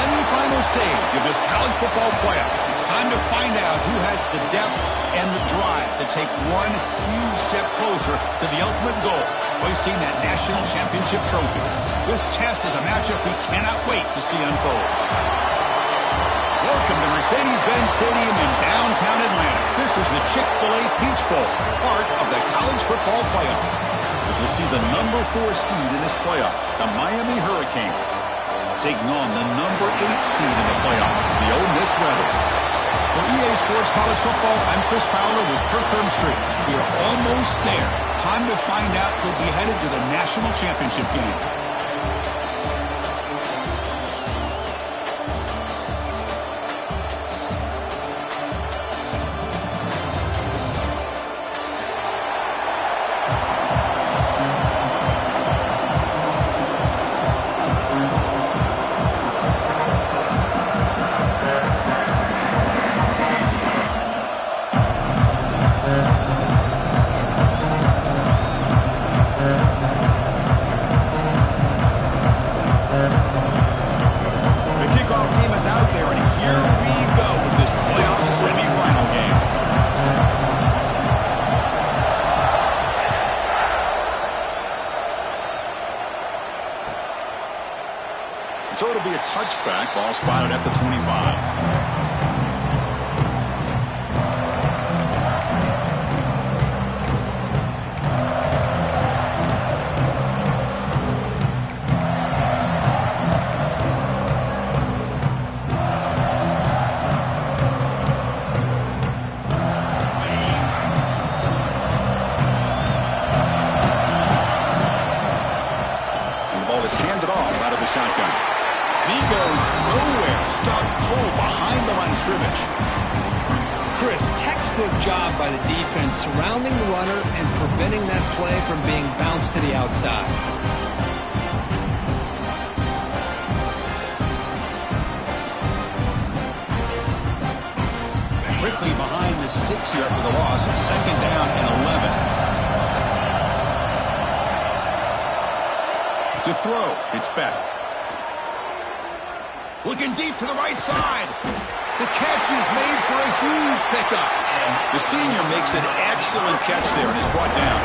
semifinal stage of this college football playoff. It's time to find out who has the depth and the drive to take one huge step closer to the ultimate goal, hoisting that national championship trophy. This test is a matchup we cannot wait to see unfold. Welcome to Mercedes-Benz Stadium in downtown Atlanta. This is the Chick-fil-A Peach Bowl, part of the college football playoff. As we see the number 4 seed in this playoff, the Miami Hurricanes, taking on the number 8 seed in the playoff, the Ole Miss Rebels. For EA Sports College Football, I'm Chris Fowler with Kirk Herbstreit. We are almost there. Time to find out who'll be headed to the national championship game. So it'll be a touchback. Ball spotted at the 25. And the ball is handed off out of the shotgun. He goes nowhere. Start pull behind the line of scrimmage. Chris, textbook job by the defense surrounding the runner and preventing that play from being bounced to the outside. Quickly behind the sticks here after the loss. Second down and 11. To throw, it's Beck. Looking deep to the right side. The catch is made for a huge pickup. The senior makes an excellent catch there and is brought down.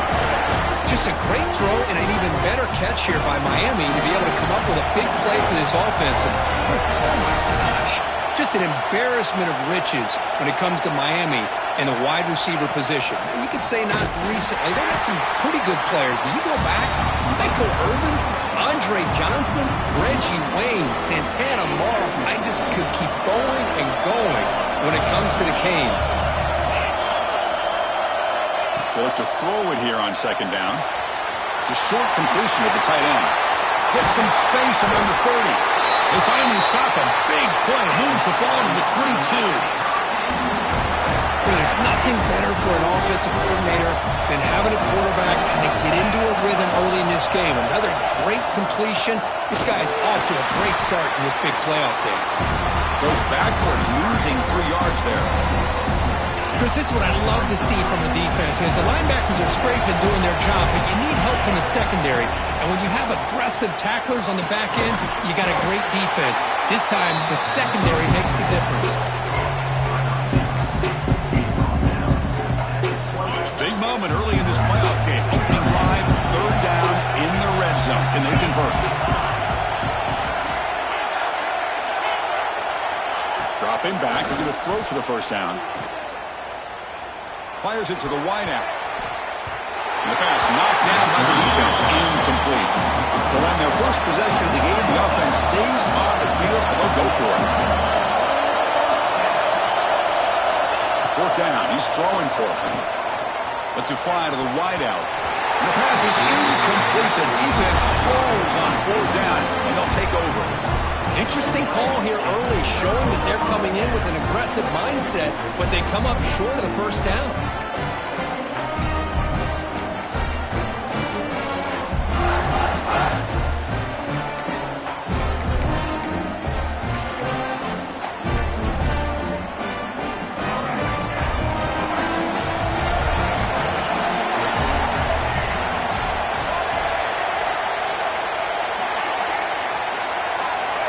Just a great throw and an even better catch here by Miami to be able to come up with a big play for this offense. And oh my gosh, just an embarrassment of riches when it comes to Miami in the wide receiver position. You could say not recently. They've had some pretty good players, but you go back, Michael Irvin, Andre Johnson, Reggie Wayne, Santana Moss. I just could keep going and going when it comes to the Canes. They look to throw it here on second down. The short completion of the tight end. Gets some space around the 30. They finally stop him. Big play. Moves the ball to the 22. There's nothing better for an offensive coordinator than having a quarterback kind of get into a rhythm early in this game. Another great completion. This guy's off to a great start in this big playoff game. Goes backwards, losing 3 yards there. Chris, this is what I love to see from the defense is the linebackers are scraping doing their job, but you need help from the secondary. And when you have aggressive tacklers on the back end, you got a great defense. This time, the secondary makes the difference. Big moment early in this playoff game. Opening drive, third down in the red zone. Can they convert? Dropping back, looking to throw for the first down. Fires it to the wideout. And the pass knocked down by the defense, incomplete. So on their first possession of the game, the offense stays on the field and they'll go for it. Fourth down, he's throwing for it. Lets it fly to the wideout. And the pass is incomplete. The defense holds on fourth down, and they'll take over. Interesting call here early, showing that they're coming in with an aggressive mindset, but they come up short of the first down.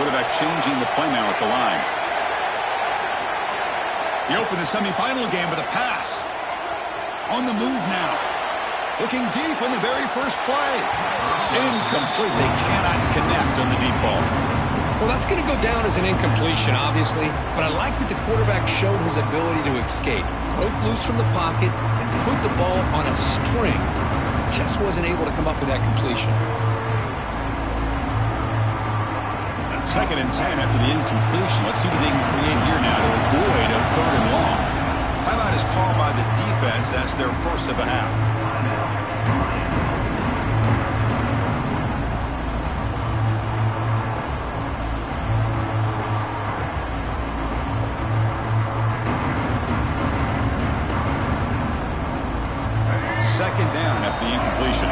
Quarterback changing the play now at the line. He opened the semifinal game with a pass. On the move now. Looking deep in the very first play. Incomplete. They cannot connect on the deep ball. Well, that's going to go down as an incompletion, obviously, but I like that the quarterback showed his ability to escape, broke loose from the pocket, and put the ball on a string. Just wasn't able to come up with that completion. 2nd and 10 after the incompletion. Let's see what they can create here now to avoid a 3rd and long. Timeout is called by the defense. That's their first of the half. Second down after the incompletion.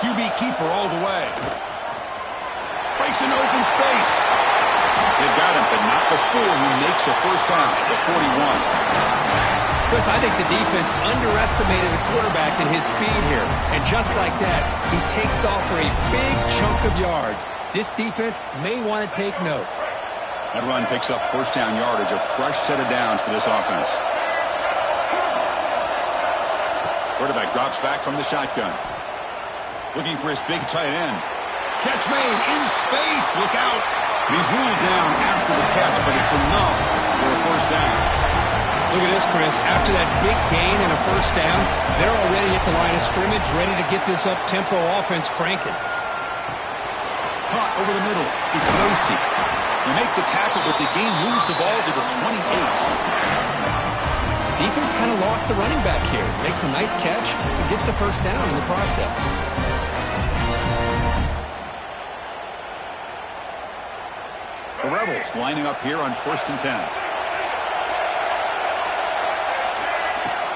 QB keeper all the way. Breaks an open space. They've got him, but not before he makes a first down at the 41. Chris, I think the defense underestimated the quarterback and his speed here. And just like that, he takes off for a big chunk of yards. This defense may want to take note. That run picks up first down yardage, a fresh set of downs for this offense. Quarterback drops back from the shotgun. Looking for his big tight end. Catch made in space. Look out. He's ruled down after the catch, but it's enough for a first down. Look at this, Chris. After that big gain and a first down, they're already at the line of scrimmage, ready to get this up-tempo offense cranking. Caught over the middle. It's Lacey. They make the tackle, but the game moves the ball to the 28. Defense kind of lost the running back here. Makes a nice catch and gets the first down in the process. The Rebels lining up here on 1st and 10.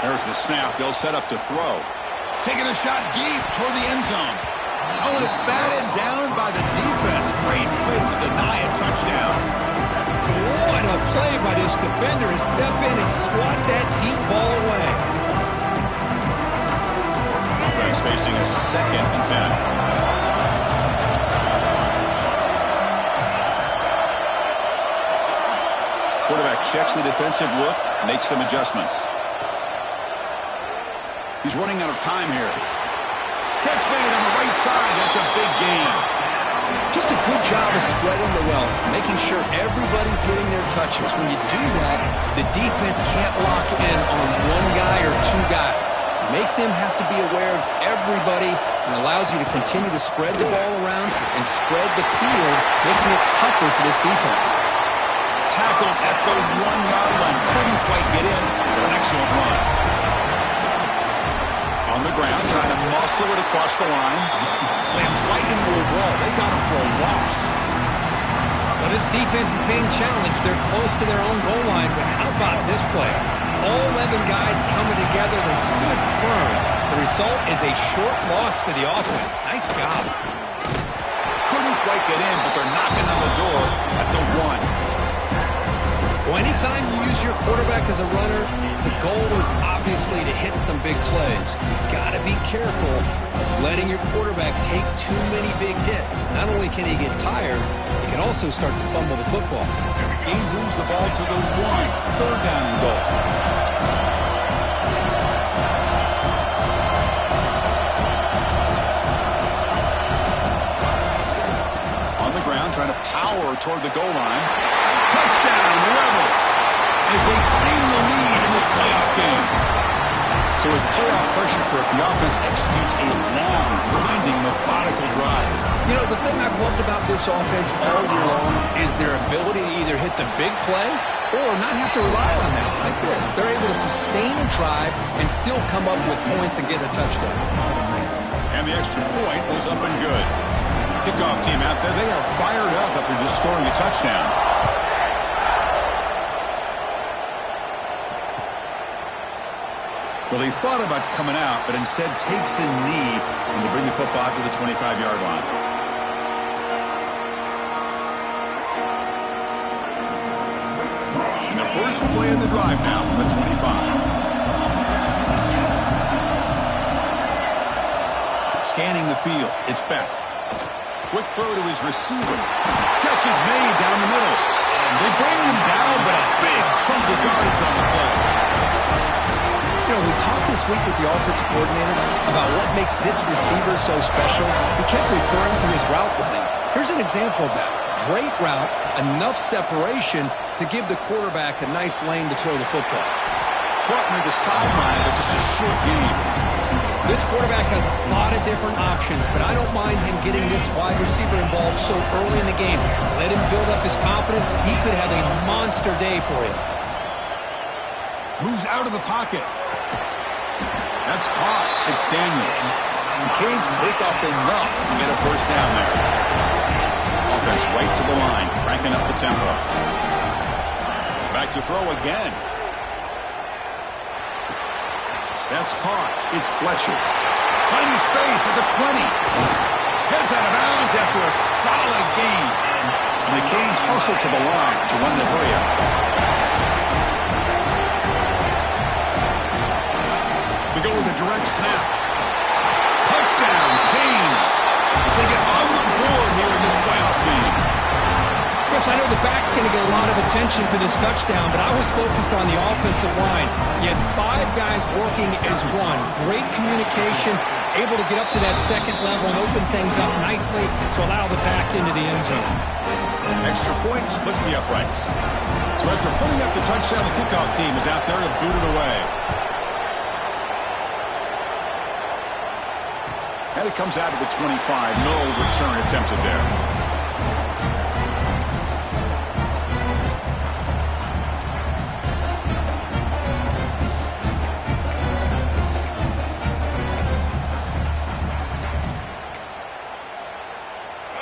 There's the snap. They'll set up to throw. Taking a shot deep toward the end zone. Oh, and it's batted down by the defense. Great play to deny a touchdown. What a play by this defender to step in and swat that deep ball away. Offense facing a 2nd and 10. Quarterback checks the defensive look, makes some adjustments. He's running out of time here. Catch made on the right side. That's a big gain. Just a good job of spreading the wealth, making sure everybody's getting their touches. When you do that, the defense can't lock in on one guy or two guys. Make them have to be aware of everybody and allows you to continue to spread the ball around and spread the field, making it tougher for this defense. Tackled at the 1-yard line. Couldn't quite get in, but an excellent run. On the ground, trying to muscle it across the line. Slams right into a wall. They got him for a loss. Well, this defense is being challenged. They're close to their own goal line, but how about this play? All 11 guys coming together. They stood firm. The result is a short loss for the offense. Nice job. Couldn't quite get in, but they're knocking on the door at the 1. Well, anytime you use your quarterback as a runner, the goal is obviously to hit some big plays. You've got to be careful of letting your quarterback take too many big hits. Not only can he get tired, he can also start to fumble the football. Game moves the ball to the 1. 3rd down and goal. On the ground, trying to power toward the goal line. Touchdown, Rebels, as they claim the lead in this playoff game. So with playoff pressure for the offense executes a long, grinding, methodical drive. You know, the thing I've loved about this offense all year long is their ability to either hit the big play or not have to rely on them like this. They're able to sustain a drive and still come up with points and get a touchdown. And the extra point was up and good. Kickoff team out there, they are fired up after just scoring a touchdown. Well, he thought about coming out, but instead takes a knee and to bring the football to the 25-yard line. And the first play of the drive now from the 25. scanning the field. It's back. Quick throw to his receiver. Catch is made down the middle. And they bring him down, but a big chunk of yardage on the play. You know, we talked this week with the offensive coordinator about what makes this receiver so special. He kept referring to his route running. Here's an example of that. Great route, enough separation to give the quarterback a nice lane to throw the football. Caught near the sideline, but just a short gain. This quarterback has a lot of different options, but I don't mind him getting this wide receiver involved so early in the game. Let him build up his confidence. He could have a monster day for you. Moves out of the pocket. That's caught. It's Daniels. The Canes pick up enough to get a first down there. Offense right to the line, cranking up the tempo. Back to throw again. That's caught. It's Fletcher. Finding space at the 20. Heads out of bounds after a solid gain. And the Canes hustle to the line to run the hurry up. We go with a direct snap. Touchdown, Canes, as they get on the board here in this playoff game. Chris, I know the back's going to get a lot of attention for this touchdown, but I was focused on the offensive line. You had 5 guys working as one. Great communication, able to get up to that second level and open things up nicely to allow the back into the end zone. Extra point splits the uprights. So after putting up the touchdown, the kickoff team is out there to boot it away. And it comes out of the 25. No return attempted there.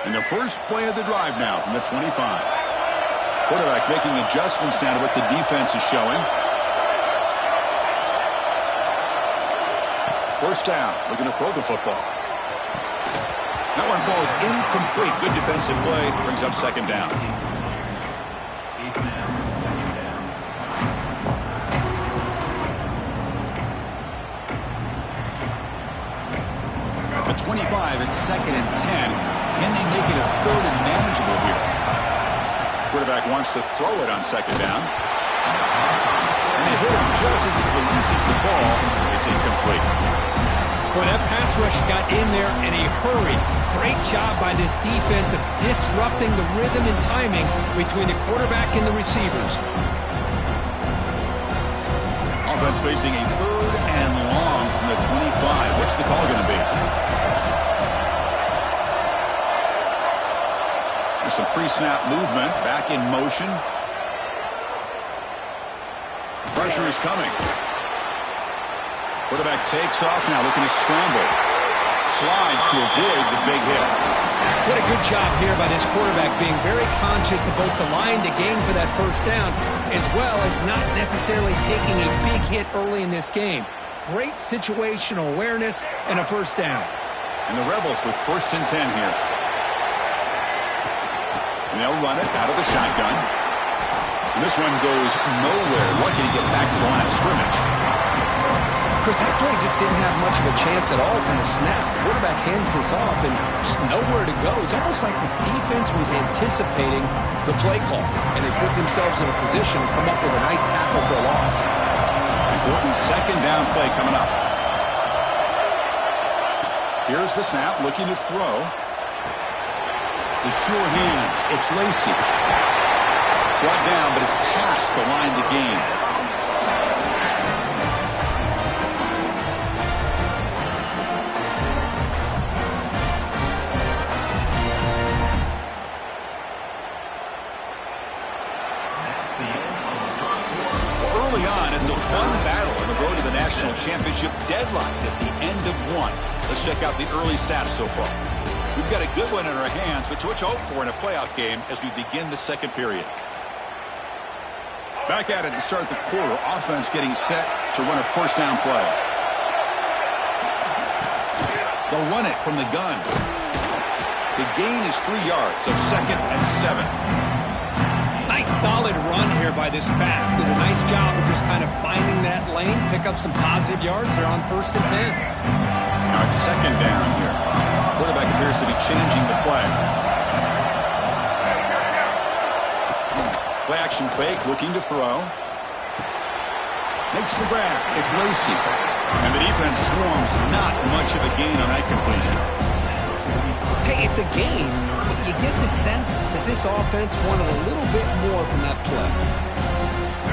And the first play of the drive now from the 25. Quarterback making adjustments down to what the defense is showing. First down. Looking to throw the football. That one falls incomplete. Good defensive play. Brings up second down. At the 25, it's 2nd and 10. Can they make it a 3rd and manageable here? Quarterback wants to throw it on second down. And they hit him just as he releases the ball. It's incomplete. Boy, that pass rush got in there in a hurry. Great job by this defense of disrupting the rhythm and timing between the quarterback and the receivers. Offense facing a 3rd and long from the 25. What's the call going to be? There's some pre-snap movement. Back in motion. Pressure is coming. Quarterback takes off now, looking to scramble. Slides to avoid the big hit. What a good job here by this quarterback, being very conscious of both the line to gain for that first down, as well as not necessarily taking a big hit early in this game. Great situational awareness and a first down. And the Rebels with 1st and 10 here. And they'll run it out of the shotgun. And this one goes nowhere. Lucky to get back to the line of scrimmage. Chris, that play just didn't have much of a chance at all from the snap. The quarterback hands this off and just nowhere to go. It's almost like the defense was anticipating the play call, and they put themselves in a position to come up with a nice tackle for a loss. Important second down play coming up. Here's the snap, looking to throw. The sure hands. It's Lacey. Brought down, but it's past the line to gain. Early on, it's a fun battle on the road to the national championship, deadlocked at the end of one. Let's check out the early stats so far. We've got a good one in our hands, but to what you hope for in a playoff game as we begin the second period. Back at it to start the quarter. Offense getting set to run a first down play. They'll run it from the gun. The gain is 3 yards, so 2nd and 7. Nice solid run here by this back. Did a nice job of just kind of finding that lane, pick up some positive yards. They're on 1st and 10. Now it's second down here. Quarterback appears to be changing the play. Play action fake, looking to throw. Makes the grab. It's Lacy. And the defense swarms. Not much of a gain on that completion. Hey, it's a gain, but you get the sense that this offense wanted a little bit more from that play.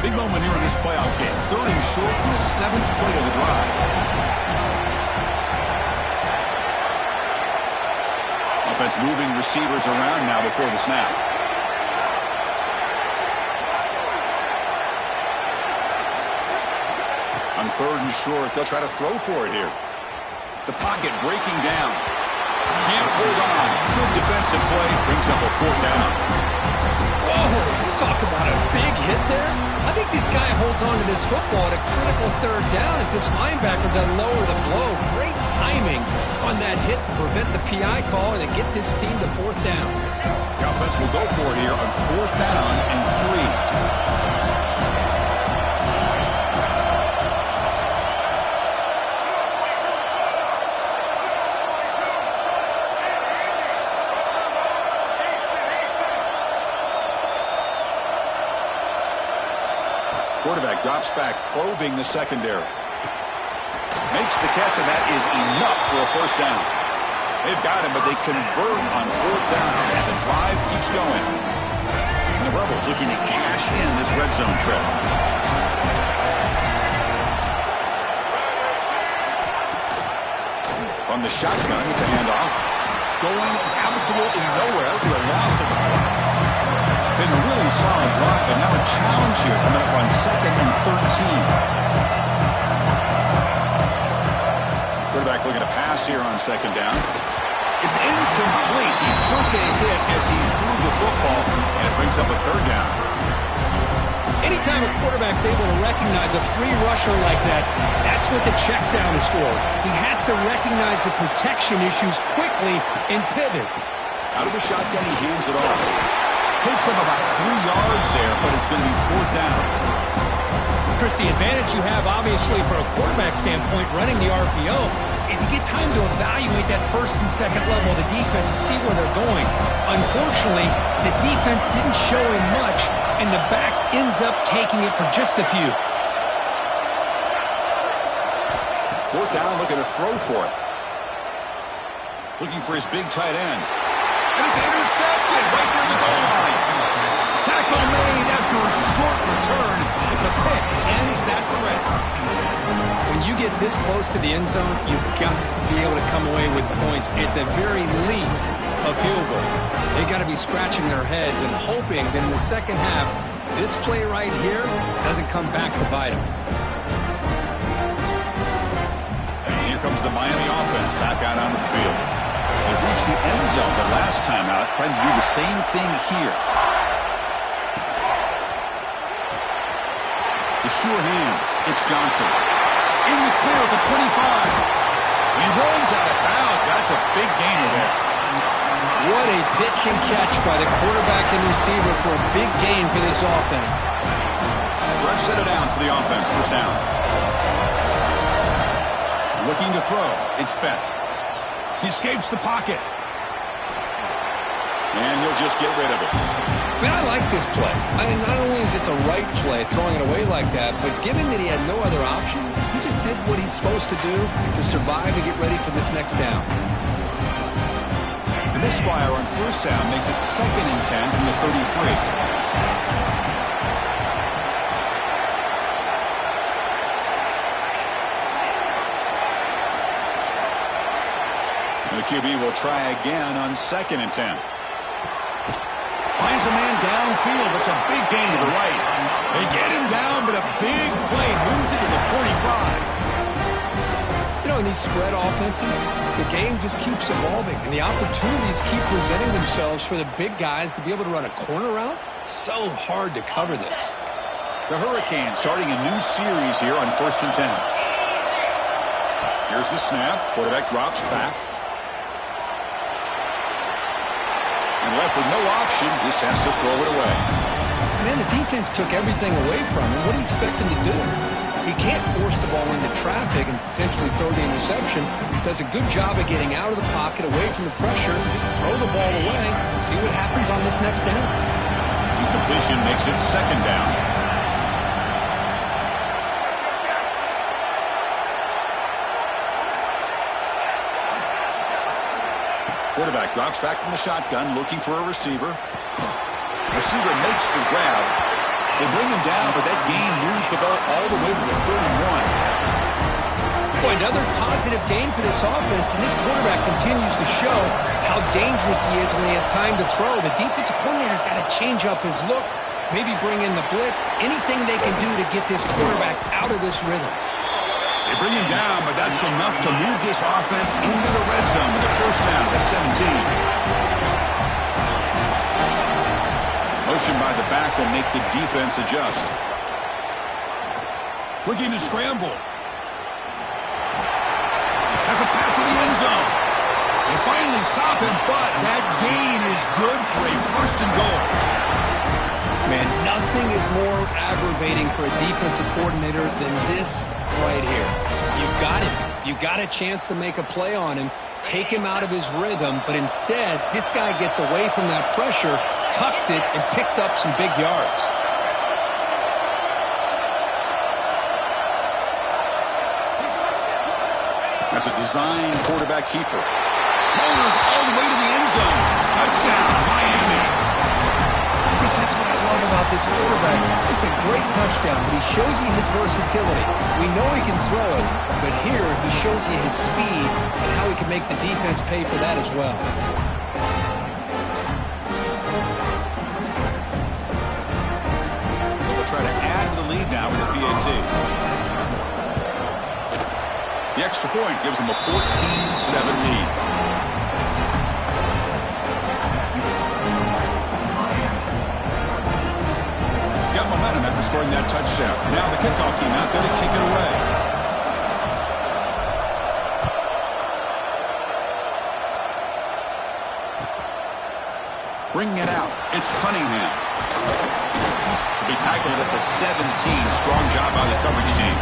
Big moment here in this playoff game. 3rd and short from the 7th play of the drive. Offense moving receivers around now before the snap. On 3rd and short, they'll try to throw for it here. The pocket breaking down. Can't hold on. Good defensive play. Brings up a 4th down. Whoa, talk about a big hit there. I think this guy holds on to this football at a critical 3rd down if this linebacker doesn't lower the blow. Great timing on that hit to prevent the PI call and to get this team to 4th down. The offense will go for it here on 4th down and 3. Quarterback drops back, probing the secondary. Makes the catch, and that is enough for a 1st down. They've got him, but they convert on 4th down, and the drive keeps going. And the Rebels looking to cash in this red zone trip. From the shotgun, it's a handoff. Going absolutely nowhere for a loss of the ball. Been a really solid drive, but now a challenge here coming up on 2nd and 13. Quarterback looking to pass here on 2nd down. It's incomplete. He took a hit as he threw the football, and it brings up a 3rd down. Anytime a quarterback's able to recognize a free rusher like that, that's what the check down is for. He has to recognize the protection issues quickly and pivot. Out of the shotgun, he hands it off. Takes him about 3 yards there, but it's going to be 4th down. Chris, the advantage you have, obviously, for a quarterback standpoint, running the RPO, is you get time to evaluate that 1st and 2nd level of the defense and see where they're going. Unfortunately, the defense didn't show him much, and the back ends up taking it for just a few. 4th down, looking to throw for it. Looking for his big tight end. And it's intercepted right near the goal line. Tackle made after a short return, but the pick ends that threat. When you get this close to the end zone, you've got to be able to come away with points, at the very least, a field goal. They got to be scratching their heads and hoping that in the second half, this play right here doesn't come back to bite them. And here comes the Miami offense back out onto the field. They reached the end zone the last time out, trying to do the same thing here. The sure hands. It's Johnson. In the clear at the 25. He rolls out of bounds. That's a big gainer there. What a pitch and catch by the quarterback and receiver for a big gain for this offense. Fresh set of downs for the offense. 1st down. Looking to throw. It's Beck. He escapes the pocket. And he'll just get rid of it. I mean, I like this play. I mean, not only is it the right play, throwing it away like that, but given that he had no other option, he just did what he's supposed to do to survive and get ready for this next down. And this fire on 1st down makes it 2nd and 10 from the 33. The QB will try again on 2nd and 10. Finds a man downfield. That's a big gain to the right. They get him down, but a big play moves it to the 45. You know, in these spread offenses, the game just keeps evolving, and the opportunities keep presenting themselves for the big guys to be able to run a corner route. So hard to cover this. The Hurricanes starting a new series here on 1st and 10. Here's the snap. Quarterback drops back. And left with no option, just has to throw it away. Man, the defense took everything away from him. What do you expect him to do? He can't force the ball into traffic and potentially throw the interception. Does a good job of getting out of the pocket, away from the pressure, just throw the ball away, see what happens on this next down. Incompletion makes it second down. Quarterback drops back from the shotgun, looking for a receiver. Receiver makes the grab. They bring him down, but that gain moves the ball all the way to the 31. Boy, another positive game for this offense, and this quarterback continues to show how dangerous he is when he has time to throw. The defensive coordinator's got to change up his looks, maybe bring in the blitz, anything they can do to get this quarterback out of this rhythm. They bring him down, but that's enough to move this offense into the red zone with a first down to 17. Motion by the back will make the defense adjust. Looking to scramble. Has a path to the end zone. They finally stop him, but that gain is good for a first and goal. Man, nothing is more aggravating for a defensive coordinator than this right here. You've got him. You've got a chance to make a play on him, take him out of his rhythm, but instead, this guy gets away from that pressure, tucks it, and picks up some big yards. That's a design quarterback keeper. Motors all the way to the end zone. Touchdown, Miami. That's what I love about this quarterback. It's a great touchdown, but he shows you his versatility. We know he can throw it, but here he shows you his speed and how he can make the defense pay for that as well. They'll try to add to the lead now with the PAT. The extra point gives them a 14-7 lead. Got momentum after scoring that touchdown. Now the kickoff team out there to kick it away. Bringing it out. It's Cunningham. He'll be tackled at the 17. Strong job by the coverage team.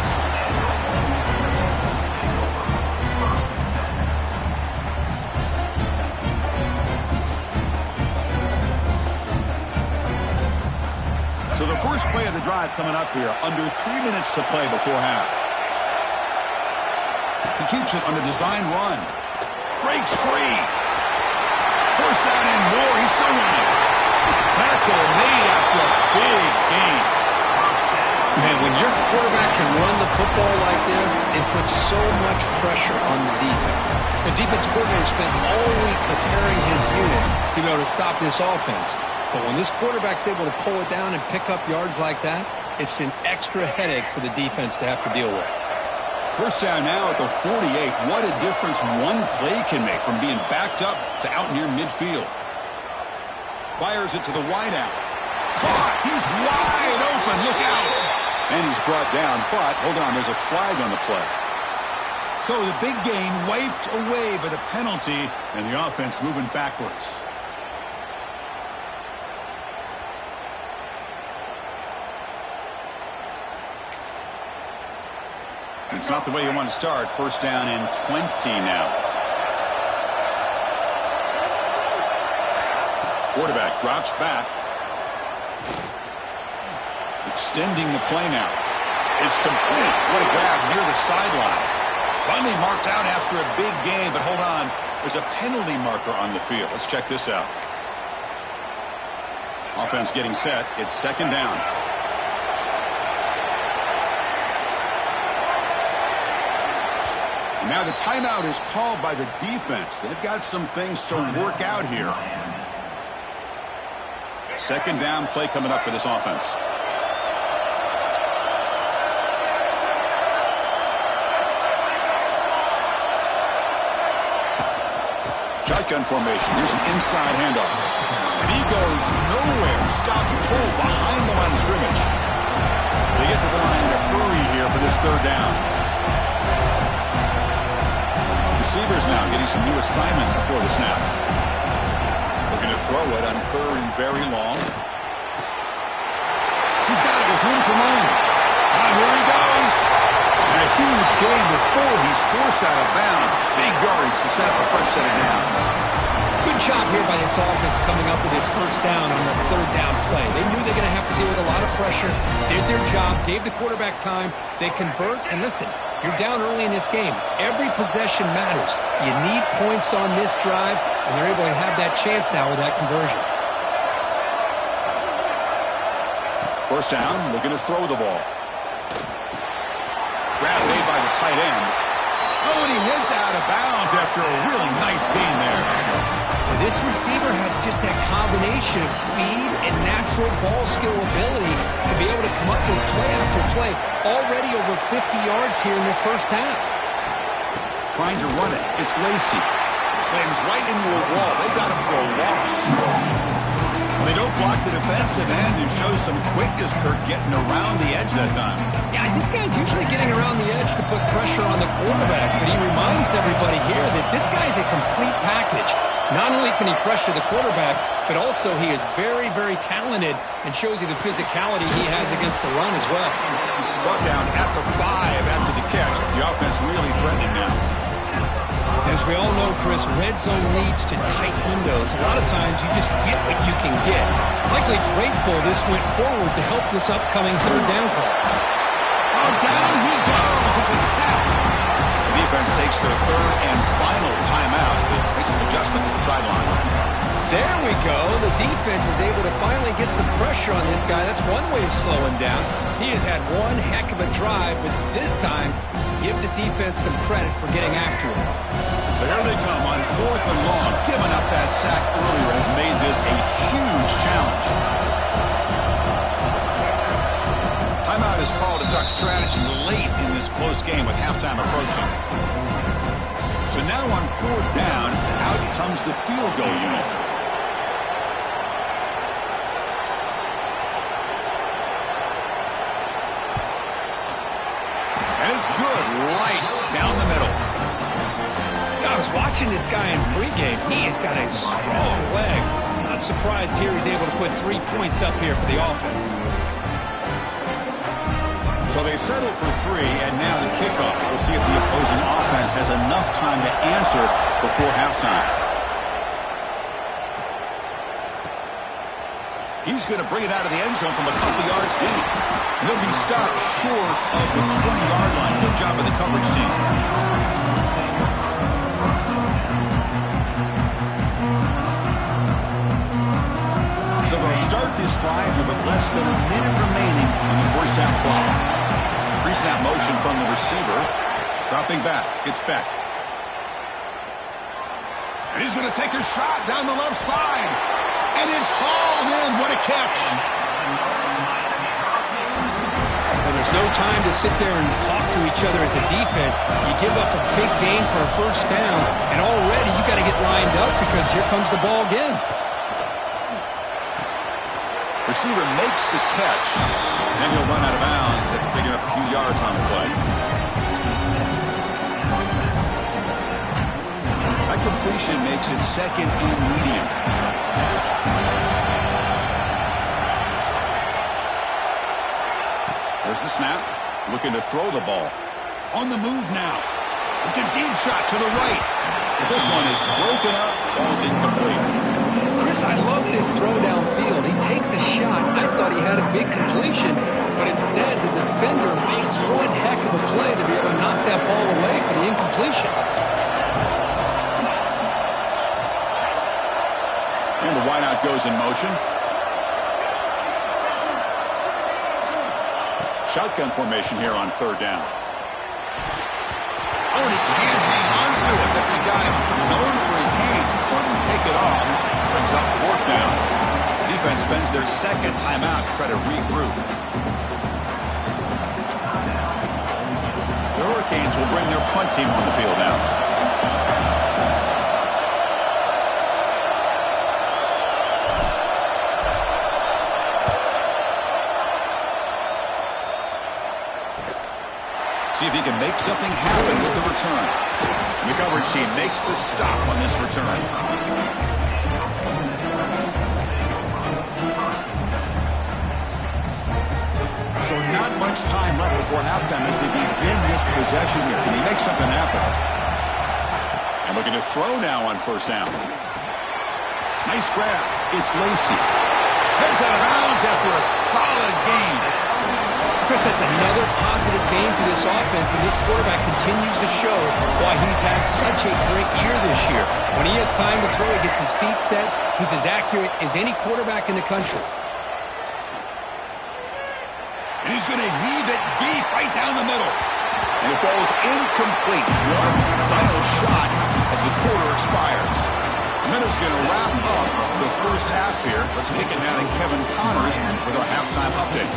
So the first play of the drive coming up here, under 3 minutes to play before half. He keeps it on the design run. Breaks free. First down and more. He's still running. Tackle made after a big gain. Man, when your quarterback can run the football like this, it puts so much pressure on the defense. The defense coordinator spent all week preparing his unit to be able to stop this offense. But when this quarterback's able to pull it down and pick up yards like that, it's an extra headache for the defense to have to deal with. First down now at the 48. What a difference one play can make from being backed up to out near midfield. Fires it to the wideout. Caught! He's wide open. Look out! And he's brought down, but hold on, there's a flag on the play. So the big gain wiped away by the penalty, and the offense moving backwards. It's not the way you want to start. First down and 20 now. Quarterback drops back. Extending the play now. It's complete. What a grab near the sideline. Finally marked out after a big gain, but hold on. There's a penalty marker on the field. Let's check this out. Offense getting set. It's second down. Now the timeout is called by the defense. They've got some things to work out here. Second down play coming up for this offense. Shotgun formation. Here's an inside handoff. And he goes nowhere. Stop pull behind the line of scrimmage. They get to the line in a hurry here for this third down. Receivers now getting some new assignments before the snap. Looking to throw it on third and very long. He's got it with room to run. And here he goes. a huge gain before he's forced out of bounds. Big yardage to set up a fresh set of downs. Good job here by this offense coming up with this first down on the third down play. They knew they're going to have to deal with a lot of pressure, did their job, gave the quarterback time. They convert, and listen, you're down early in this game. Every possession matters. You need points on this drive, and they're able to have that chance now with that conversion. First down, looking to throw the ball. Grab made by the tight end. Oh, and he heads out of bounds after a really nice gain there. This receiver has just that combination of speed and natural ball skill ability to be able to come up with play after play. Already over 50 yards here in this first half. Trying to run it. It's Lacy. Slams right into a wall. They got him for a loss. Well, they don't block the defensive end and show some quickness, Kirk, getting around the edge that time. Yeah, this guy's usually getting around the edge to put pressure on the quarterback, but he reminds everybody here that this guy's a complete package. Not only can he pressure the quarterback, but also he is very, very talented and shows you the physicality he has against the run as well. Brought down at the 5 after the catch. The offense really threatening now. As we all know, Chris, red zone leads to tight windows. A lot of times you just get what you can get. Likely grateful this went forward to help this upcoming third down call. Oh, down he goes. It's a sack. The defense takes their third and final timeout. It makes some adjustments at the sideline. There we go. The defense is able to finally get some pressure on this guy. That's one way to slow him down. He has had one heck of a drive, but this time, give the defense some credit for getting after him. So here they come on 4th and long. Giving up that sack earlier has made this a huge challenge. Timeout is called to duck strategy late in this close game with halftime approaching. So now on 4th down, out comes the field goal unit. And it's good right down the middle. I was watching this guy in pregame. He has got a strong leg. Not surprised here he's able to put 3 points up here for the offense. So they settle for 3, and now the kickoff. We'll see if the opposing offense has enough time to answer before halftime. He's going to bring it out of the end zone from a couple yards deep. And he'll be stopped short of the 20-yard line. Good job of the coverage team. So they'll start this drive here with less than a minute remaining on the first half clock. Pre-snap motion from the receiver. Dropping back. It's Beck. And he's going to take a shot down the left side. And it's hauled in. What a catch. And there's no time to sit there and talk to each other as a defense. You give up a big gain for a first down, and already you got to get lined up because here comes the ball again. Receiver makes the catch, and he'll run out of bounds after picking up a few yards on the play. That completion makes it 2nd and medium. There's the snap. Looking to throw the ball. On the move now. It's a deep shot to the right. But this one is broken up. Ball's incomplete. Chris, I love this throw downfield. He takes a shot. I thought he had a big completion, but instead the defender makes one heck of a play to be able to knock that ball away for the incompletion. And the wideout goes in motion. Shotgun formation here on 3rd down. Oh, and he can't hang on to it. That's a guy known for his age. Couldn't pick it off. Brings up 4th down. Defense spends their 2nd timeout to try to regroup. The Hurricanes will bring their punt team on the field now. See if he can make something happen with the return. And the coverage team makes the stop on this return. So Not much time left before halftime as they begin this possession here. Can he make something happen? And looking to throw now on first down. Nice grab. It's Lacy. Heads out of bounds after a solid gain. Chris, that's another positive game for this offense, and this quarterback continues to show why he's had such a great year this year. When he has time to throw, he gets his feet set. He's as accurate as any quarterback in the country. And he's going to heave it deep right down the middle. And it falls incomplete. One final shot as the quarter expires. Minutes going to wrap up the first half here. Let's kick it down to Kevin Connors with our halftime update.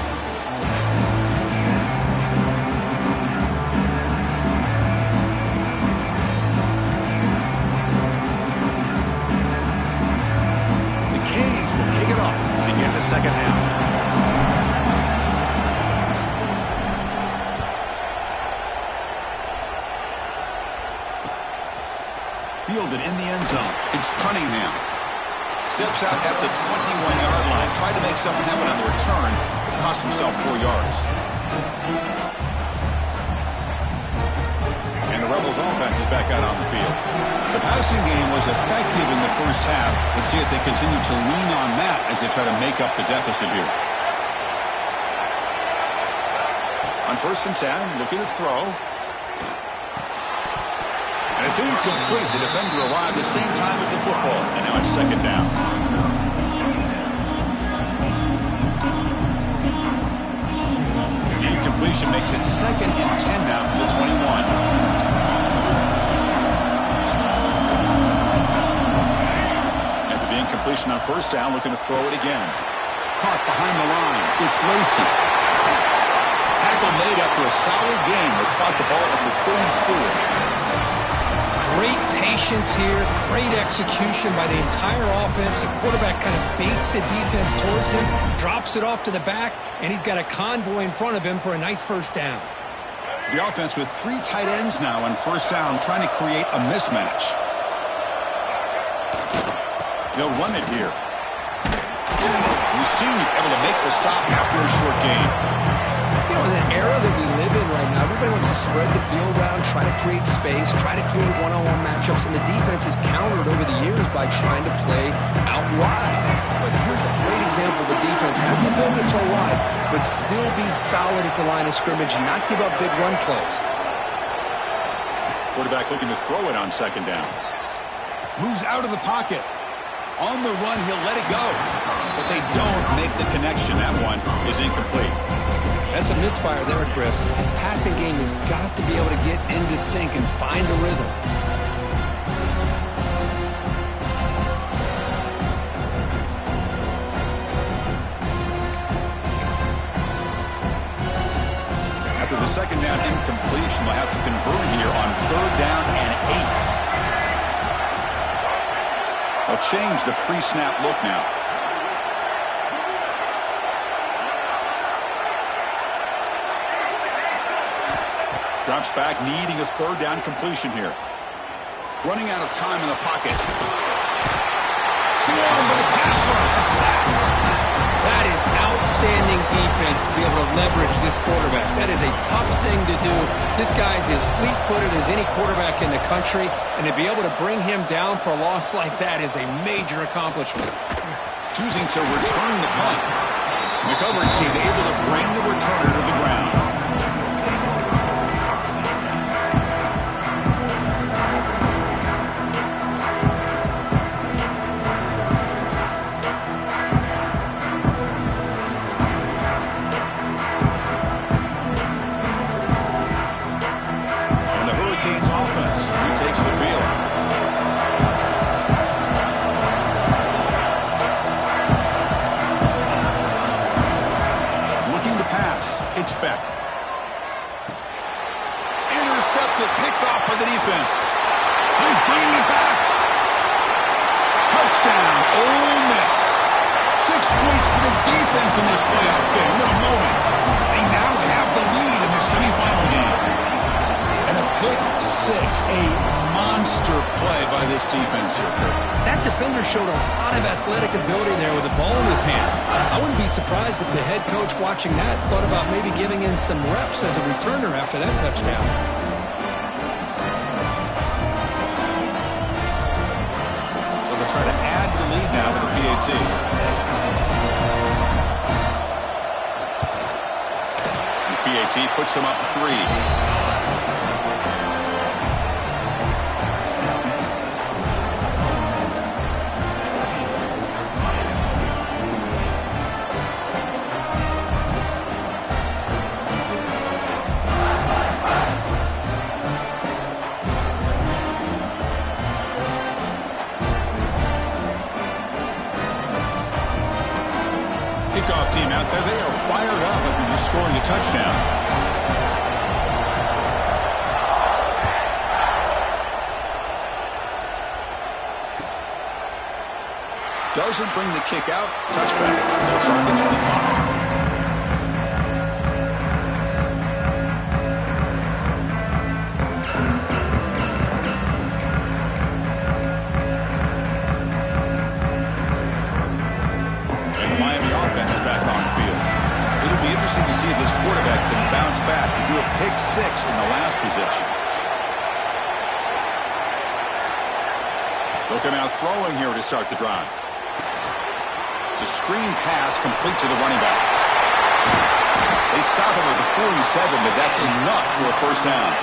The Canes will kick it off to begin the second half. Fielded in the end zone. It's Cunningham. Steps out at the 21-yard line. Tried to make something happen on the return. Cost himself 4 yards. And the Rebels offense is back out on the field. The passing game was effective in the first half. Let's see if they continue to lean on that as they try to make up the deficit here. On 1st and 10, looking to throw. And it's incomplete. The defender arrived at the same time as the football. And now it's second down. The incompletion makes it 2nd and 10 now from the 21. After the incompletion on 1st down, looking to throw it again. Caught behind the line. It's Lacy. Tackle made after a solid gain. They spot the ball at the 34. Great patience here, great execution by the entire offense. The quarterback kind of baits the defense towards him, drops it off to the back, and he's got a convoy in front of him for a nice first down. The offense with 3 tight ends now on 1st down, trying to create a mismatch. They'll run it here. Senior able to make the stop after a short gain. You know, in the era that we live in right now, everybody wants to spread the field around, try to create space, try to create one-on-one matchups, and the defense is countered over the years by trying to play out wide. But here's a great example. The defense has the ability to play wide, but still be solid at the line of scrimmage and not give up big run plays. Quarterback looking to throw it on 2nd down. Moves out of the pocket. On the run, he'll let it go. But they don't make the connection. That one is incomplete. That's a misfire there, Chris. His passing game has got to be able to get into sync and find a rhythm. After the 2nd down incompletion, they'll have to convert here on 3rd down and 8. They'll change the pre-snap look now. Drops back, needing a 3rd down completion here. Running out of time in the pocket. Swarmed by the pass rush. A sack. That is outstanding defense to be able to leverage this quarterback. That is a tough thing to do. This guy's as fleet-footed as any quarterback in the country, and to be able to bring him down for a loss like that is a major accomplishment. Choosing to return the punt. The coverage team able to bring the returner to the ground. Intercepted, picked off by the defense. He's bringing it back. Touchdown, Ole Miss. 6 points for the defense in this playoff game. What a moment. They now have the lead in their semifinal game. And a pick 6, a monster monster play by this defense here, Kurt. That defender showed a lot of athletic ability there with the ball in his hands. I wouldn't be surprised if the head coach watching that thought about maybe giving in some reps as a returner after that touchdown. So they'll try to add to the lead now with a PAT. The PAT puts them up 3. Kickoff team out there, they are fired up after just scoring a touchdown. Doesn't bring the kick out. Touchback. They'll start at the 25. To see if this quarterback can bounce back. He drew a pick 6 in the last possession. They'll come out throwing here to start the drive. It's a screen pass complete to the running back. They stop him at the 47, but that's enough for a first down.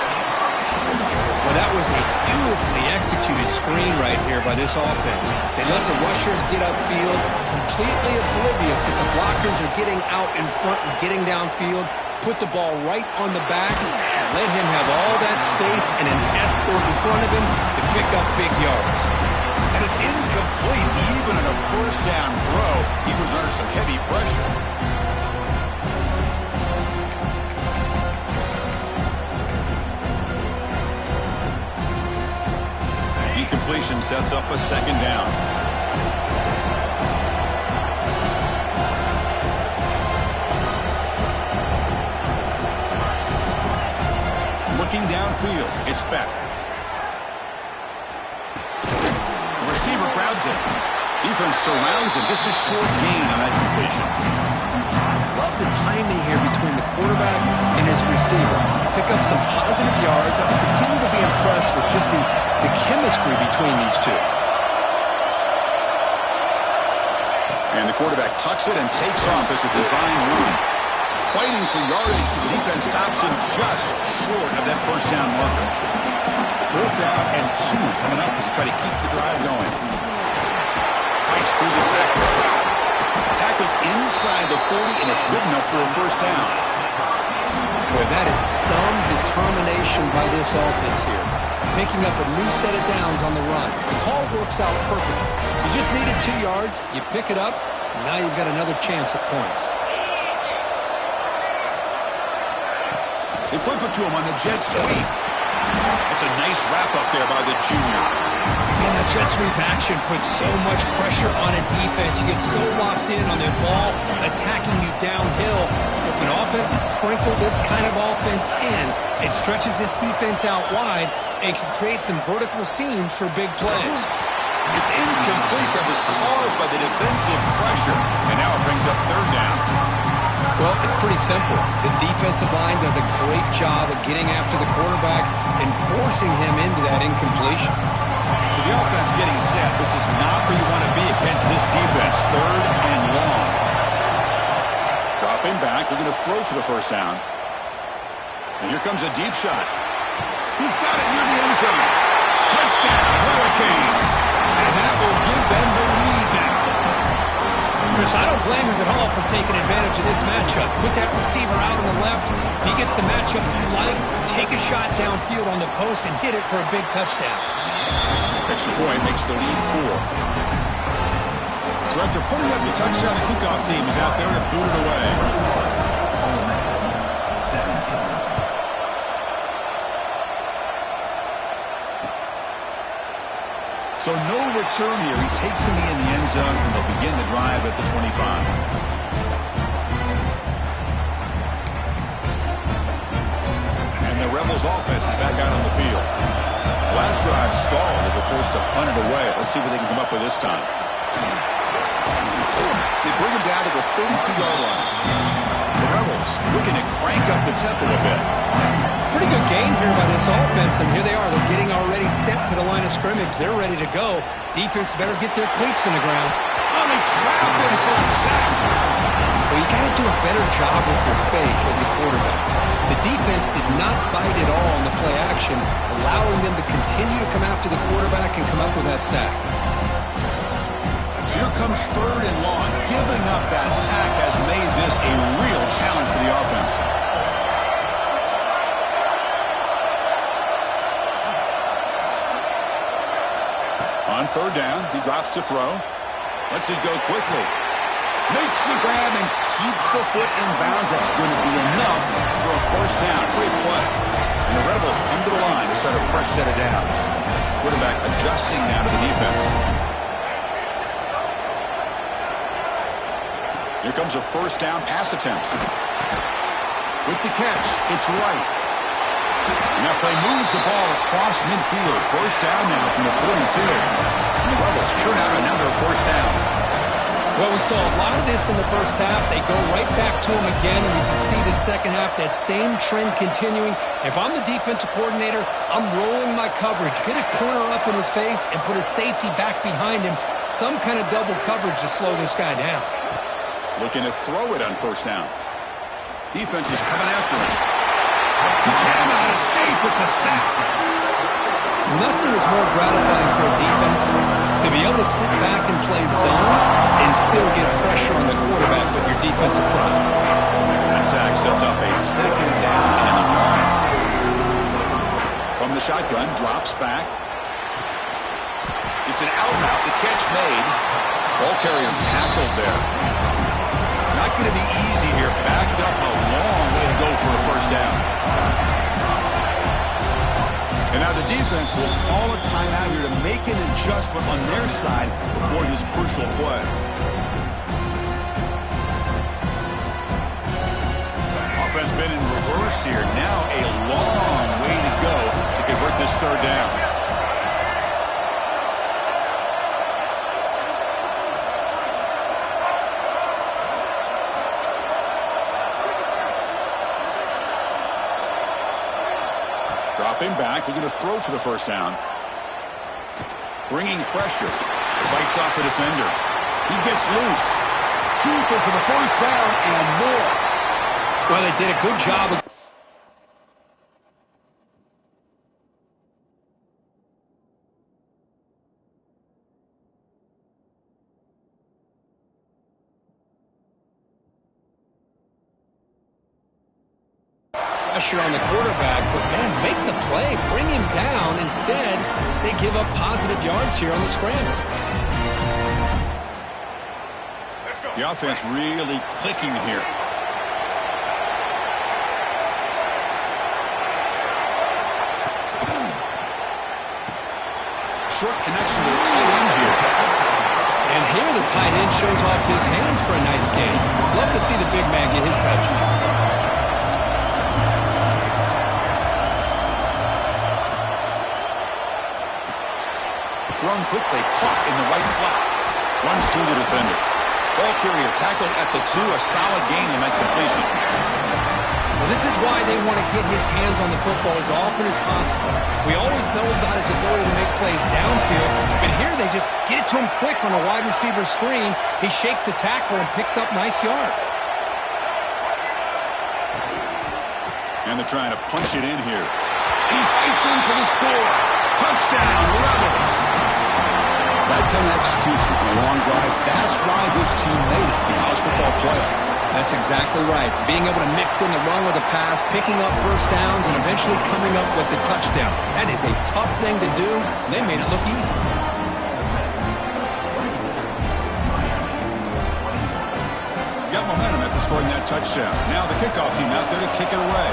Well, that was a beautifully executed screen right here by this offense. They let the rushers get upfield, completely oblivious that the blockers are getting out in front and getting downfield, put the ball right on the back, let him have all that space and an escort in front of him to pick up big yards. And it's incomplete. Even in a first down throw, he was under some heavy pressure. Incompletion sets up a second down. Looking downfield, it's Beck. The receiver grabs it. Defense surrounds him. Just a short gain on that completion. Love the timing here between the quarterback and his receiver. Pick up some positive yards. I continue to be impressed with just the chemistry between these two. And the quarterback tucks it and takes off as a design run. Fighting for yardage, but the defense stops him just short of that first down marker. 4th down and 2 coming up as they try to keep the drive going. Fights through the tackle. Tackled inside the 40, and it's good enough for a first down. Boy, that is some determination by this offense here. Picking up a new set of downs on the run. The call works out perfectly. You just needed 2 yards, you pick it up, and now you've got another chance at points. They flip it to him on the jet sweep. It's a nice wrap-up there by the junior. And the jet sweep action puts so much pressure on a defense. You get so locked in on their ball attacking you downhill. But when offenses sprinkle this kind of offense in, it stretches this defense out wide and can create some vertical seams for big plays. It's incomplete. That was caused by the defensive pressure. And now it brings up 3rd down. Well, it's pretty simple. The defensive line does a great job of getting after the quarterback and forcing him into that incompletion. So the offense getting set. This is not where you want to be against this defense. 3rd and long. Dropping back. They're going to throw for the first down. And here comes a deep shot. He's got it near the end zone. Touchdown, Hurricanes. And that will give them the lead now. Chris, I don't blame him at all for taking advantage of this matchup. Put that receiver out on the left. If he gets the matchup you like, take a shot downfield on the post and hit it for a big touchdown. Extra point makes the lead 4. So after putting up the touchdown, the kickoff team is out there to boot it away. So no return here. He takes him in the end zone, and they'll begin the drive at the 25. And the Rebels offense is back out on the field. Last drive stalled. They were forced to punt it away. Let's see what they can come up with this time. They bring him down to the 32-yard line. The Rebels looking to crank up the tempo a bit. Pretty good game here by this offense, and here they are. They're getting already set to the line of scrimmage. They're ready to go. Defense better get their cleats in the ground. Oh, they trapped him for a sack. Well, you got to do a better job with your fake as the quarterback. The defense did not bite at all on the play action, allowing them to continue to come after the quarterback and come up with that sack. So here comes 3rd and long. Giving up that sack has made this a real challenge for the offense. On 3rd down, he drops to throw. Lets it go quickly. Makes the grab and keeps the foot in bounds. That's going to be enough for a 1st down. Great play. And the Rebels come to the line to start a fresh set of downs. Quarterback adjusting now to the defense. Here comes a 1st down pass attempt. With the catch, it's right. And that play moves the ball across midfield. 1st down now from the 42. And the Rebels churn out another 1st down. Well, we saw a lot of this in the 1st half. They go right back to him again, and we can see the 2nd half, that same trend continuing. If I'm the defensive coordinator, I'm rolling my coverage. Get a corner up in his face and put a safety back behind him. Some kind of double coverage to slow this guy down. Looking to throw it on 1st down. Defense is coming after him. He cannot escape. It's a sack. Nothing is more gratifying for a defense to be able to sit back and play zone and still get pressure on the quarterback with your defensive front. That sack sets up a 2nd down and long. From the shotgun, drops back. It's an out route. The catch made. Ball carrier tackled there. Not going to be easy here. Backed up a long way to go for a 1st down. And now the defense will call a timeout here to make an adjustment on their side before this crucial play. Offense been in reverse here. Now a long way to go to convert this 3rd down. Dropping back, looking to throw for the 1st down. Bringing pressure. Fights off the defender. He gets loose. Keeper for the 1st down and more. Well, they did a good job of pressure on the quarterback, but man, make the play, bring him down. Instead, they give up positive yards here on the scramble. The offense really clicking here. Short connection to the tight end here. And here the tight end shows off his hands for a nice game. Love to see the big man get his touches. Thrown quickly, caught in the right flat. Runs through the defender. Ball carrier tackled at the 2, a solid gain and that completion. Well, this is why they want to get his hands on the football as often as possible. We always know about his ability to make plays downfield, but here they just get it to him quick on a wide receiver screen. He shakes the tackle and picks up nice yards. And they're trying to punch it in here. He fights in for the score. Touchdown, Rebels. That kind of execution on a long drive, that's why this team made it to the college football playoff. That's exactly right. Being able to mix in the run with the pass, picking up 1st downs, and eventually coming up with the touchdown. That is a tough thing to do, and they made it look easy. Got momentum after scoring that touchdown. Now the kickoff team out there to kick it away.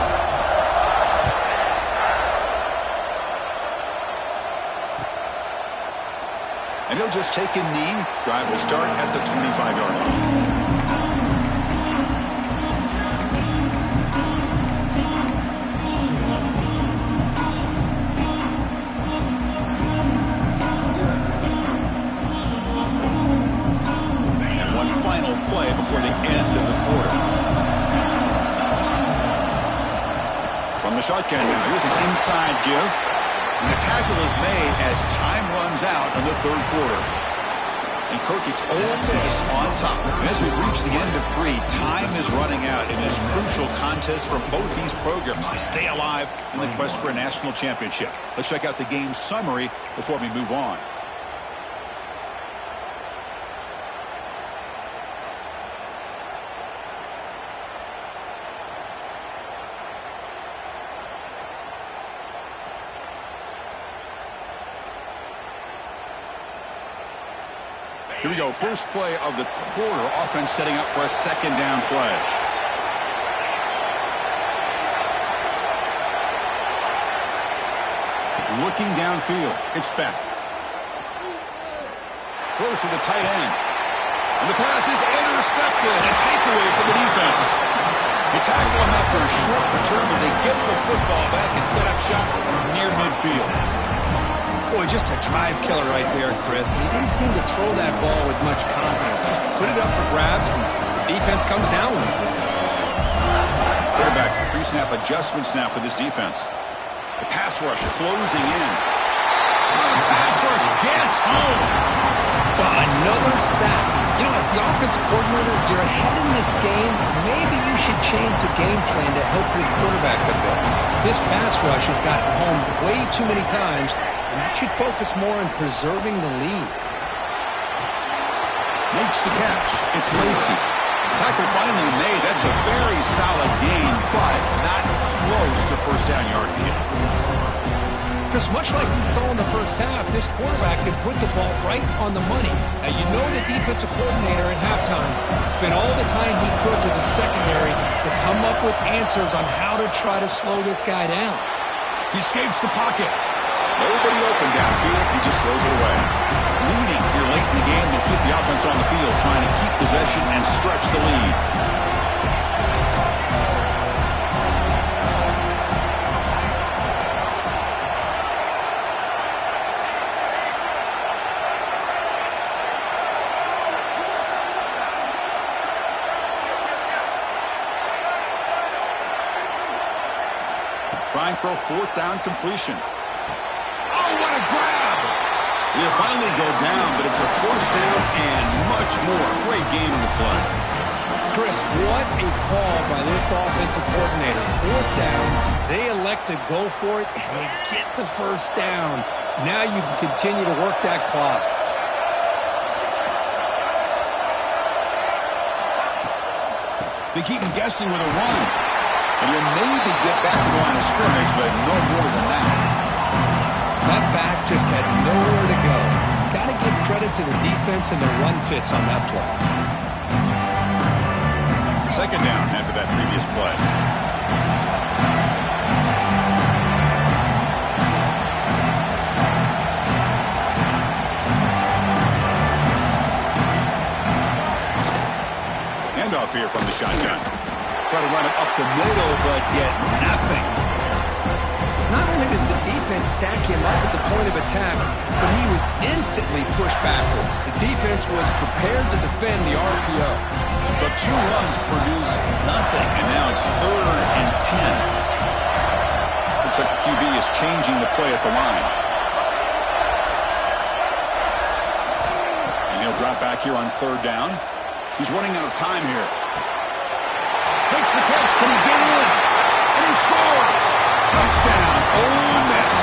And he'll just take a knee. Drive will start at the 25-yard line. final play before the end of the quarter. From the shotgun now, here's an inside give. And the tackle is made as time runs out in the third quarter. And Kirk, it's Ole Miss on top. And as we reach the end of 3, time is running out in this crucial contest for both these programs to stay alive in the quest for a national championship. Let's check out the game summary before we move on. Here we go. First play of the quarter. Offense setting up for a second down play. Looking downfield. It's back. Close to the tight end. And the pass is intercepted. A takeaway for the defense. They tackle him after a short return, but they get the football back and set up shop near midfield. Boy, just a drive killer right there, Chris. He didn't seem to throw that ball with much confidence. Just put it up for grabs, and the defense comes down with it. Quarterback pre-snap adjustments now for this defense. The pass rush closing in. The pass rush gets home. Well, another sack. You know, as the offensive coordinator, you're ahead in this game. Maybe you should change the game plan to help your quarterback a bit. This pass rush has gotten home way too many times. You should focus more on preserving the lead. Makes the catch. It's Lacey. Tackle finally made. That's a very solid gain, but not close to first down yardage. Chris, much like we saw in the first half, this quarterback can put the ball right on the money. Now, you know the defensive coordinator at halftime spent all the time he could with the secondary to come up with answers on how to try to slow this guy down. He escapes the pocket. Nobody open downfield. He just throws it away. Leading here late in the game will keep the offense on the field, trying to keep possession and stretch the lead. Trying for a fourth down completion. Oh, what a grab! He'll finally go down, but it's a first down and much more. Great game in the play. Chris, what a call by this offensive coordinator. Fourth down, they elect to go for it, and they get the first down. Now you can continue to work that clock. They keep him guessing with a run. And he'll maybe get back to the line of scrimmage, but no more than that. That back just had nowhere to go. Got to give credit to the defense and the run fits on that play. Second down after that previous play. Handoff here from the shotgun. Try to run it up the middle, but get nothing. Not only does the defense stack him up at the point of attack, but he was instantly pushed backwards. The defense was prepared to defend the RPO. So 2 runs produce nothing, and now it's 3rd and 10. Looks like the QB is changing the play at the line. And he'll drop back here on 3rd down. He's running out of time here. Makes the catch. Can he get in? And he scores. Touchdown, Ole Miss.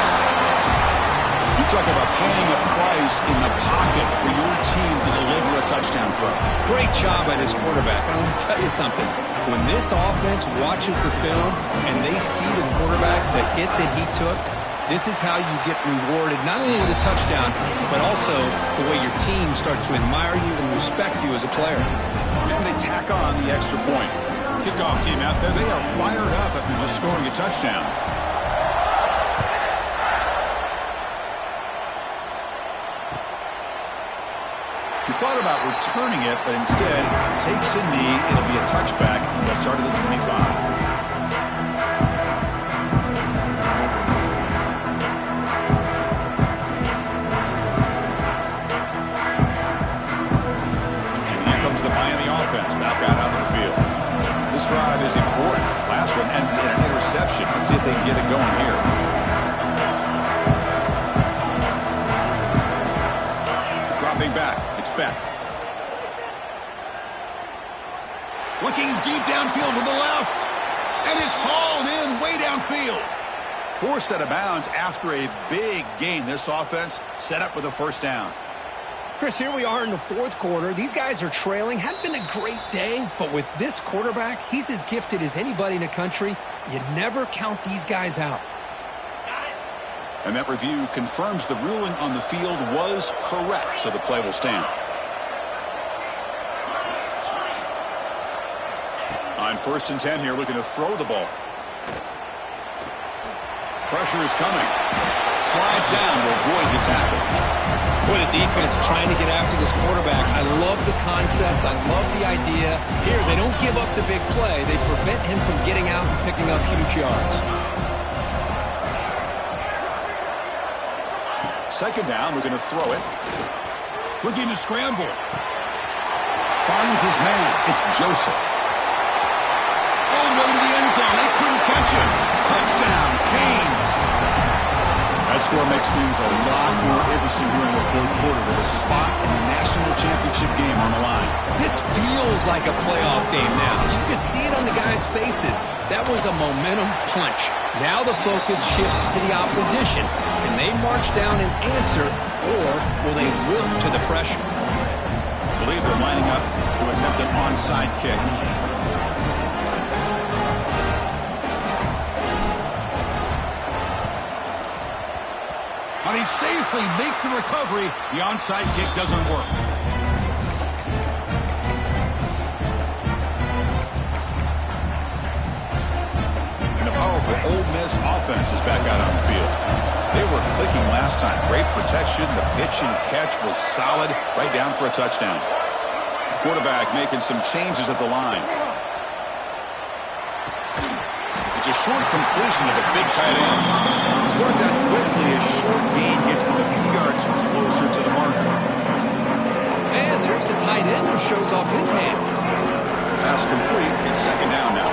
You talk about paying a price in the pocket for your team to deliver a touchdown throw. Great job by this quarterback. I'm going to tell you something. When this offense watches the film and they see the quarterback, the hit that he took, this is how you get rewarded, not only with a touchdown, but also the way your team starts to admire you and respect you as a player. And they tack on the extra point. Kickoff team out there, they are fired up after just scoring a touchdown. He thought about returning it, but instead takes a knee. It'll be a touchback. They'll start at the 25. The Miami offense. offense back out onto the field. This drive is important. Last one and an interception. Let's see if they can get it going here. Dropping back. It's Beck. Looking deep downfield to the left. And it's hauled in way downfield. Forced out of bounds after a big gain. This offense set up with a first down. Chris, here we are in the fourth quarter. These guys are trailing. Hadn't been a great day, but with this quarterback, he's as gifted as anybody in the country. You never count these guys out. And that review confirms the ruling on the field was correct, so the play will stand. On 1st and 10 here, looking to throw the ball. Pressure is coming. Slides down to avoid the tackle. What a defense trying to get after this quarterback. I love the concept. I love the idea. Here, they don't give up the big play. They prevent him from getting out and picking up huge yards. Second down, looking to throw it. Looking to scramble. Finds his man. It's Joseph. All the way to the end zone. They couldn't catch him. Touchdown, Canes. That score makes things a lot more interesting here in the fourth quarter with a spot in the national championship game on the line. This feels like a playoff game now. You can see it on the guys' faces. That was a momentum punch. Now the focus shifts to the opposition. Can they march down and answer, or will they wilt to the pressure? I believe they're lining up to attempt an onside kick. They safely make the recovery. The onside kick doesn't work. And the powerful Ole Miss offense is back out on the field. They were clicking last time. Great protection. The pitch and catch was solid. Right down for a touchdown. Quarterback making some changes at the line. It's a short completion of a big tight end. He's worked out quickly. A short gain gets them a few yards closer to the marker. And there's the tight end who shows off his hands. Pass complete. It's second down now.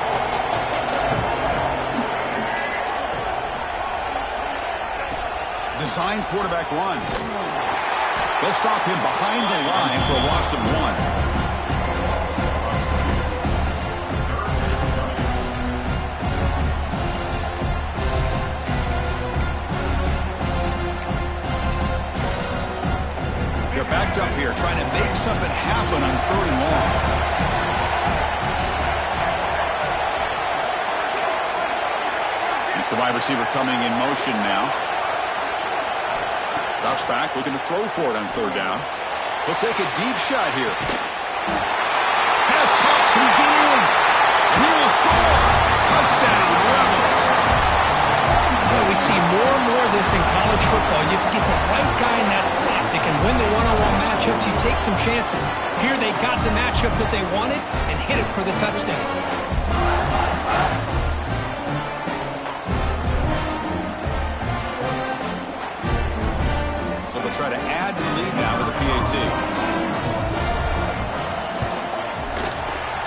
Design quarterback run. They'll stop him behind the line for a loss of 1. Backed up here, trying to make something happen on 3rd and long. It's the wide receiver coming in motion now. Drops back, looking to throw for it on 3rd down. He'll take a deep shot here. Pass caught, can he get in? And he will score. Touchdown, Rebels. Boy, we see more and more of this in college football. You have to get the right guy in that slot that can win the one-on-one matchups. You take some chances. Here they got the matchup that they wanted and hit it for the touchdown. So they'll try to add the lead now with the PAT.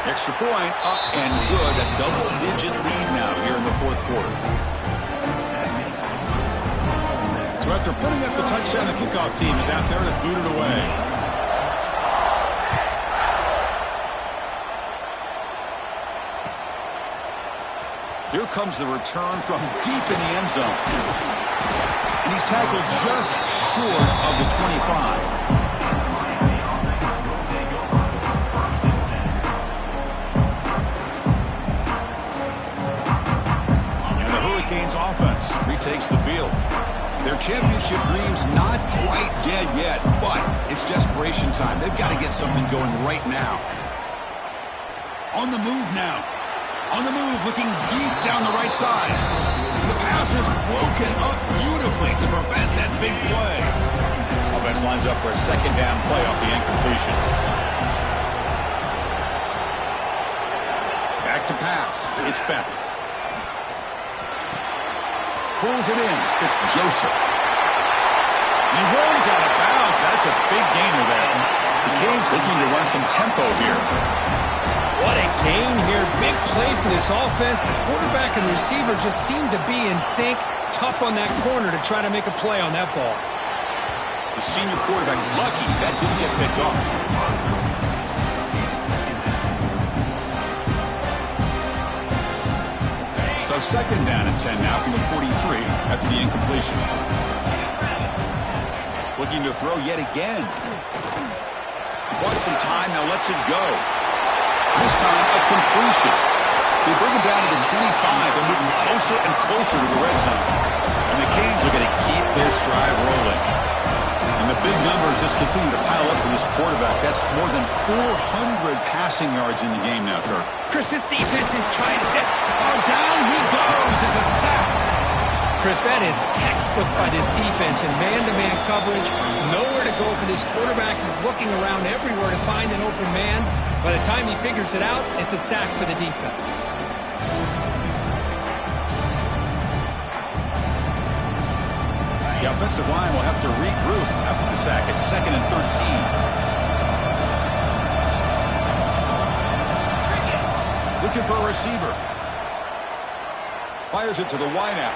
Extra point, up and good. A double-digit lead now here in the fourth quarter. So after putting up the touchdown, the kickoff team is out there to boot it away. Here comes the return from deep in the end zone. And he's tackled just short of the 25. Offense retakes the field. Their championship dreams not quite dead yet, but it's desperation time. They've got to get something going right now. On the move now. On the move, looking deep down the right side. The pass is broken up beautifully to prevent that big play. Offense lines up for a second down play off the incompletion. Back to pass. It's Beck. Pulls it in. It's Joseph. He rolls out of bounds. That's a big gainer there. The Canes looking to run some tempo here. What a gain here. Big play for this offense. The quarterback and receiver just seem to be in sync. Tough on that corner to try to make a play on that ball. The senior quarterback lucky that didn't get picked off. So second down and 10 now from the 43 after the incompletion. Looking to throw yet again. Wants some time, now lets it go. This time a completion. They bring him down to the 25. They're moving closer and closer to the red zone. And the Canes are going to keep this drive rolling. And the big numbers just continue to pile up for this quarterback. That's more than 400 passing yards in the game now, Kirk. Chris, this defense is trying to... Oh, down he goes. It's a sack. Chris, that is textbook by this defense in man-to-man coverage. Nowhere to go for this quarterback. He's looking around everywhere to find an open man. By the time he figures it out, it's a sack for the defense. The offensive line will have to regroup after the sack. It's 2nd and 13. Looking for a receiver. Fires it to the wideout.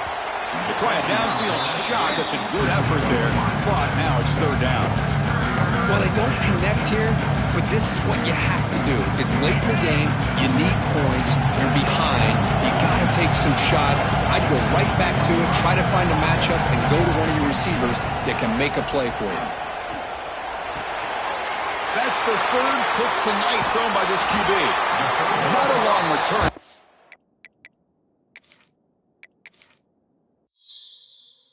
To try a downfield shot. That's a good effort there. But now it's 3rd down. Well, they don't connect here, but this is what you have to do. It's late in the game. You need points. You're behind. You got to take some shots. I'd go right back to it, try to find a matchup, and go to one of your receivers that can make a play for you. That's the 3rd pick tonight thrown by this QB. Not a long return.